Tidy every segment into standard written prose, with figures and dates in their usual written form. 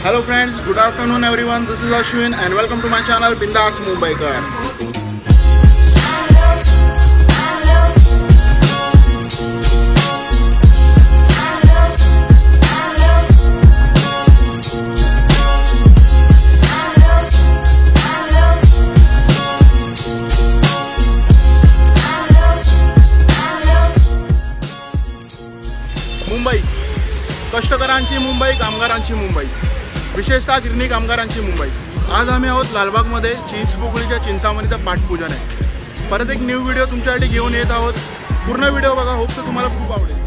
Hello friends, good afternoon everyone. This is Ashwin and welcome to my channel Bindas Mumbaikar. Mumbai, कष्टकरांची Mumbai, कामगारांची मुंबई, विशेषतः गिरणी कामगारांची मुंबई. आज आम्ही आहोत लालबागमध्ये चिंचपोकळीच्या चिंतामणीचं पाठपूजन आहे. परत एक न्यू व्हिडिओ तुमच्यासाठी घेऊन येत आहोत. पूर्ण व्हिडिओ बघा, होप्स तुम्हाला खूप आवडेल.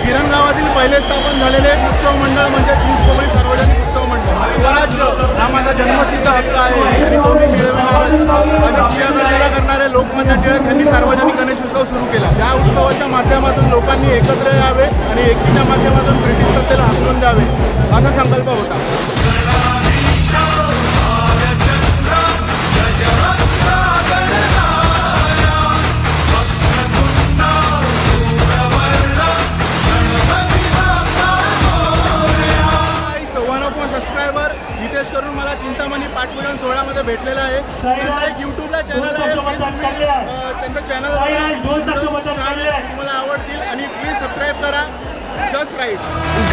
गिरण गावातील पहिले स्थापन झालेले उत्सव मंडळ म्हणजे चिंचपोकळी सार्वजनिक उत्सव मंडळ. स्वराज्य हा माझा जन्मसिद्ध हक्क आहे आणि तो मी मिळवणारच. आणि सिंहगर्जना करणारे लोकमान्य टिळक यांनी सार्वजनिक गणेशोत्सव सुरू केला. या उत्सवाच्या माध्यमातून लोकांनी एकत्र यावे आणि एकीच्या माध्यमातून ब्रिटिश सत्तेला हाकलून द्यावे असा संकल्प होता. हितेश करून मला चिंतामणी पाठपूजन सोहळ्यामध्ये भेटलेला आहे. त्यांचा एक यूट्यूबला चॅनल आहे, त्यांचं चॅनल तुम्हाला आवडतील आणि प्लीज सबस्क्राईब करा. Just right.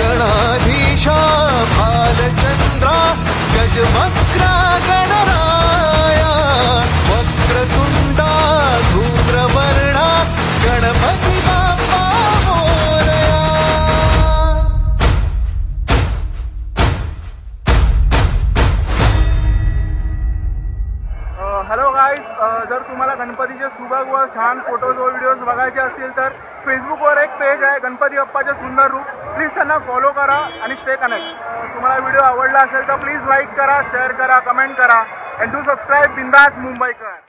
Ganadhisha Bhalchandra Gajavakra Ganaraya Vakratunda Dhumravarna Ganpati Bappa Morya. Hello guys, जर तुम्हाला गणपतीचे सुबक व छान फोटोज व व्हिडिओज बघायचे असतील तर फेसबुकवर एक पेज आहे गणपती बाप्पाचे सुंदर रूप. प्लीज त्यांना फॉलो करा आणि स्टे कनेक्ट. तुम्हाला व्हिडिओ आवडला असेल तर प्लीज लाईक करा, शेअर करा, कमेंट करा अँड डू सबस्क्राईब बिंदास मुंबईकर.